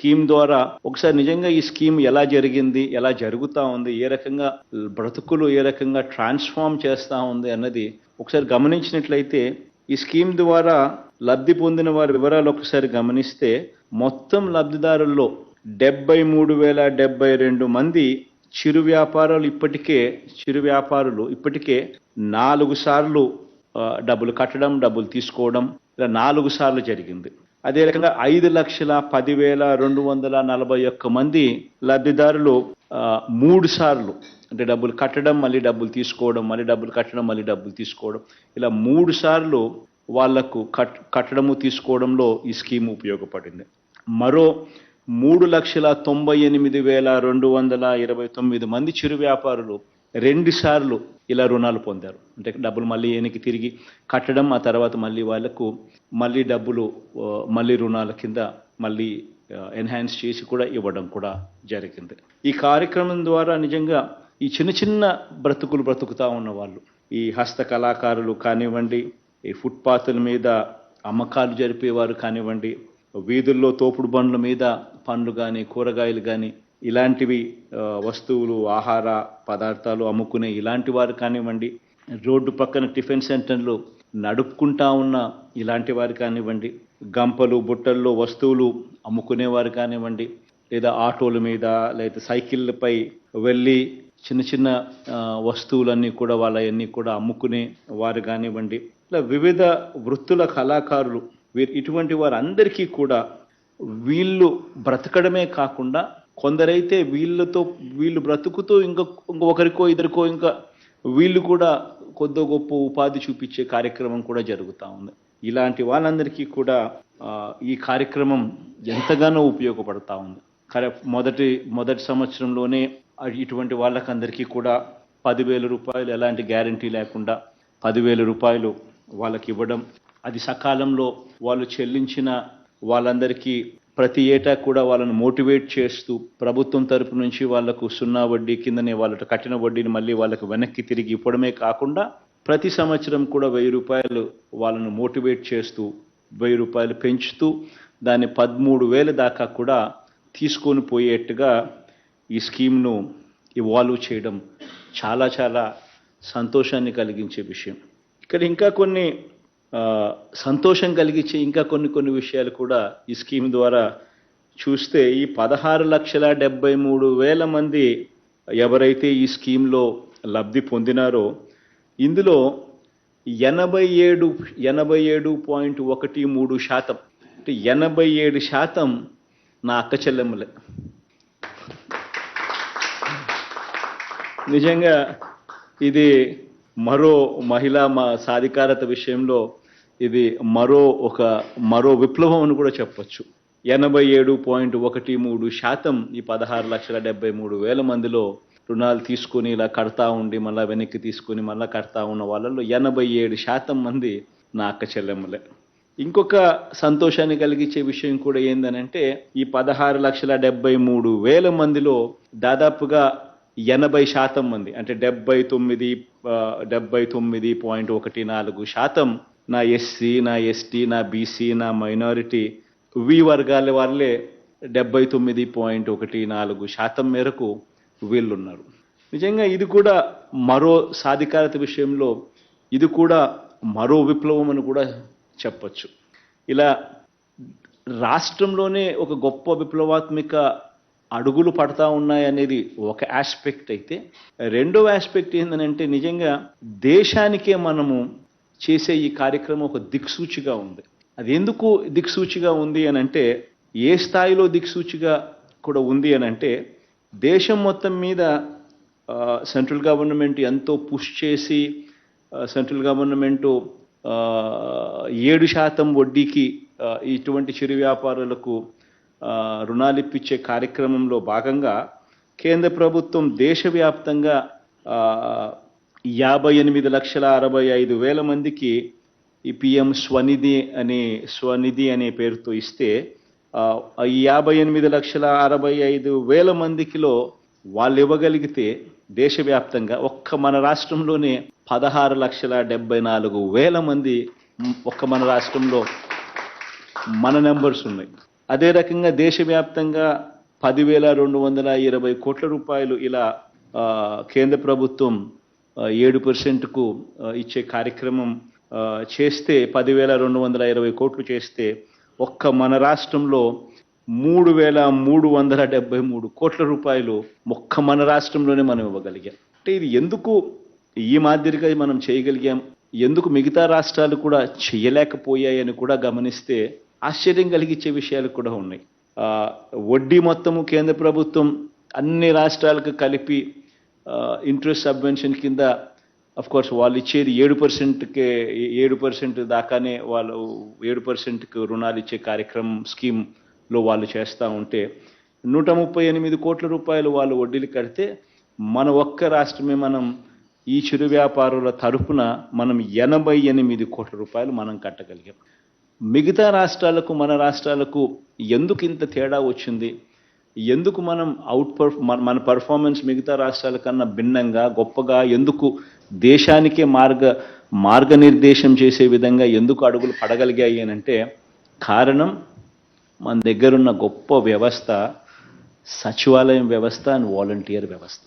Scheme ద్వారా ఒకసారి నిజంగా ఈ స్కీమ్ ఎలా జరిగింది, ఎలా జరుగుతా ఉంది, ఏ రకంగా బ్రతుకులు ఏ రకంగా ట్రాన్స్ఫార్మ్ చేస్తా ఉంది అన్నది ఒకసారి గమనించినట్లయితే ఈ స్కీమ్ ద్వారా లబ్ధి పొందిన వారి వివరాలు ఒకసారి గమనిస్తే మొత్తం లబ్ధిదారుల్లో 73,072 మంది చిరు వ్యాపారులు ఇప్పటికే 4 సార్లు డబ్బులు కట్టడం, డబ్బులు తీసుకోవడం ఇలా 4 సార్లు జరిగింది. అదే రకంగా 5,10,241 మంది లబ్ధిదారులు 3 సార్లు అంటే డబ్బులు కట్టడం, మళ్ళీ డబ్బులు తీసుకోవడం, మళ్ళీ డబ్బులు కట్టడం, మళ్ళీ డబ్బులు తీసుకోవడం ఇలా 3 సార్లు వాళ్లకు కట్టడము తీసుకోవడంలో ఈ స్కీమ్ ఉపయోగపడింది. మరో 3,98,229 మంది చిరు వ్యాపారులు 2 సార్లు ఇలా రుణాలు పొందారు. అంటే డబ్బులు మళ్ళీ వెనక్కి తిరిగి కట్టడం, ఆ తర్వాత మళ్ళీ వాళ్లకు మళ్ళీ డబ్బులు మళ్ళీ రుణాల కింద మళ్ళీ ఎన్హాన్స్ చేసి కూడా ఇవ్వడం కూడా జరిగింది. ఈ కార్యక్రమం ద్వారా నిజంగా ఈ చిన్న చిన్న బ్రతుకులు బ్రతుకుతా ఉన్న వాళ్ళు, ఈ హస్త కళాకారులు కానివ్వండి, ఈ ఫుట్పాత్ల మీద అమ్మకాలు జరిపేవారు కానివ్వండి, వీధుల్లో తోపుడు బండ్ల మీద పండ్లు కానీ కూరగాయలు కానీ ఇలాంటివి వస్తువులు ఆహార పదార్థాలు అమ్ముకునే ఇలాంటి వారు కానివ్వండి, రోడ్డు పక్కన టిఫిన్ సెంటర్లు నడుపుకుంటా ఉన్న ఇలాంటి వారు కానివ్వండి, గంపలు బుట్టల్లో వస్తువులు అమ్ముకునేవారు కానివ్వండి, లేదా ఆటోల మీద లేదా సైకిళ్ళపై వెళ్ళి చిన్న చిన్న వస్తువులన్నీ కూడా వాళ్ళన్నీ కూడా అమ్ముకునే వారు కానివ్వండి, ఇలా వివిధ వృత్తుల కళాకారులు ఇటువంటి వారందరికీ కూడా వీళ్ళు బ్రతకడమే కాకుండా కొందరైతే వీళ్ళు బ్రతుకుతూ ఒకరికో ఇద్దరికో ఇంకా వీళ్ళు కూడా కొద్ది గొప్ప ఉపాధి చూపించే కార్యక్రమం కూడా జరుగుతూ ఉంది. ఇలాంటి వాళ్ళందరికీ కూడా ఈ కార్యక్రమం ఎంతగానో ఉపయోగపడతా ఉంది. మొదటి సంవత్సరంలోనే ఇటువంటి వాళ్ళకందరికీ కూడా 10,000 రూపాయలు ఎలాంటి గ్యారంటీ లేకుండా 10,000 రూపాయలు వాళ్ళకి ఇవ్వడం, అది సకాలంలో వాళ్ళు చెల్లించిన వాళ్ళందరికీ ప్రతి ఏటా కూడా వాళ్ళను మోటివేట్ చేస్తూ ప్రభుత్వం తరపు నుంచి వాళ్లకు 0 వడ్డీ కిందనే వాళ్ళకి కట్టిన వడ్డీని మళ్ళీ వాళ్ళకు వెనక్కి తిరిగి ఇవ్వడమే కాకుండా ప్రతి సంవత్సరం కూడా 1,000 రూపాయలు వాళ్ళను మోటివేట్ చేస్తూ 1,000 రూపాయలు పెంచుతూ దాన్ని 13,000 దాకా కూడా తీసుకొని పోయేట్టుగా ఈ స్కీమ్ను ఇవాల్వ్ చేయడం చాలా చాలా సంతోషాన్ని కలిగించే విషయం. ఇక్కడ ఇంకా కొన్ని సంతోషం కలిగించే ఇంకా కొన్ని విషయాలు కూడా ఈ స్కీమ్ ద్వారా చూస్తే ఈ 16,73,000 మంది ఎవరైతే ఈ స్కీమ్లో లబ్ధి పొందినారో ఇందులో 87.13% అంటే 87% నా అక్క చెల్లెమ్మలే. నిజంగా ఇది మరో మహిళా సాధికారత విషయంలో ఇది మరో విప్లవం అని కూడా చెప్పొచ్చు. 87.13% ఈ 16,73,000 మందిలో రుణాలు తీసుకుని ఇలా కడతా ఉండి మళ్ళీ వెనక్కి తీసుకుని మళ్ళీ కడతా ఉన్న వాళ్ళలో 87% మంది నా అక్క చెల్లెమ్మలే. ఇంకొక సంతోషాన్ని కలిగించే విషయం కూడా ఏందనంటే ఈ 16,73,000 మందిలో దాదాపుగా 80% మంది అంటే 79.14% నా ఎస్సీ, నా ఎస్టీ, నా బీసీ, నా మైనారిటీ వి వర్గాల వాళ్ళే 79.14% మేరకు వీళ్ళున్నారు. నిజంగా ఇది కూడా మరో సాధికారత విషయంలో ఇది కూడా మరో విప్లవం అని కూడా చెప్పచ్చు. ఇలా రాష్ట్రంలోనే ఒక గొప్ప విప్లవాత్మక అడుగులు పడతా ఉన్నాయనేది ఒక ఆస్పెక్ట్ అయితే, రెండవ ఆస్పెక్ట్ ఏంటంటే నిజంగా దేశానికే మనము చేసే ఈ కార్యక్రమం ఒక దిక్సూచిగా ఉంది. అది ఎందుకు దిక్సూచిగా ఉంది అనంటే, ఏ స్థాయిలో దిక్సూచిగా కూడా ఉంది అనంటే, దేశం మొత్తం మీద సెంట్రల్ గవర్నమెంట్ ఎంతో పుష్ చేసి సెంట్రల్ గవర్నమెంట్ 7% వడ్డీకి ఇటువంటి చిరు వ్యాపారులకు రుణాలు ఇప్పించే కార్యక్రమంలో భాగంగా కేంద్ర ప్రభుత్వం దేశవ్యాప్తంగా 58,65,000 మందికి ఈ పిఎం స్వనిధి అనే పేరుతో ఇస్తే ఈ 58,65,000 మందికిలో వాళ్ళు ఇవ్వగలిగితే దేశవ్యాప్తంగా ఒక్క మన రాష్ట్రంలోనే 16,74,000 మంది ఒక్క మన రాష్ట్రంలో మన నెంబర్స్ ఉన్నాయి. అదే రకంగా దేశవ్యాప్తంగా 10,220 కోట్ల రూపాయలు ఇలా కేంద్ర ప్రభుత్వం 7%కు ఇచ్చే కార్యక్రమం చేస్తే 10,220 కోట్లు చేస్తే ఒక్క మన రాష్ట్రంలో 3,373 కోట్ల రూపాయలు ఒక్క మన రాష్ట్రంలోనే మనం ఇవ్వగలిగాం. అంటే ఇది ఎందుకు ఈ మాదిరిగా మనం చేయగలిగాం, ఎందుకు మిగతా రాష్ట్రాలు కూడా చేయలేకపోయాయని కూడా గమనిస్తే ఆశ్చర్యం కలిగించే విషయాలు కూడా ఉన్నాయి. వడ్డీ మొత్తము కేంద్ర ప్రభుత్వం అన్ని రాష్ట్రాలకు కలిపి ఇంట్రెస్ట్ సబ్వెన్షన్ కింద అఫ్ కోర్స్ వాళ్ళు ఇచ్చేది 7%కే 7% దాకానే వాళ్ళు 7%కు రుణాలు ఇచ్చే కార్యక్రమం స్కీమ్లో వాళ్ళు చేస్తూ ఉంటే 138 కోట్ల రూపాయలు వాళ్ళు వడ్డీలు కడితే మన ఒక్క రాష్ట్రమే మనం ఈ చిరు వ్యాపారుల తరపున మనం 88 కోట్ల రూపాయలు మనం కట్టగలిగాం. మిగతా రాష్ట్రాలకు మన రాష్ట్రాలకు ఎందుకు ఇంత తేడా వచ్చింది, ఎందుకు మనం మన పర్ఫార్మెన్స్ మిగతా రాష్ట్రాల కన్నా భిన్నంగా గొప్పగా ఎందుకు దేశానికే మార్గనిర్దేశం చేసే విధంగా ఎందుకు అడుగులు పడగలిగాయి అని అంటే కారణం మన దగ్గరున్న గొప్ప వ్యవస్థ సచివాలయం వ్యవస్థ అండ్ వాలంటీర్ వ్యవస్థ.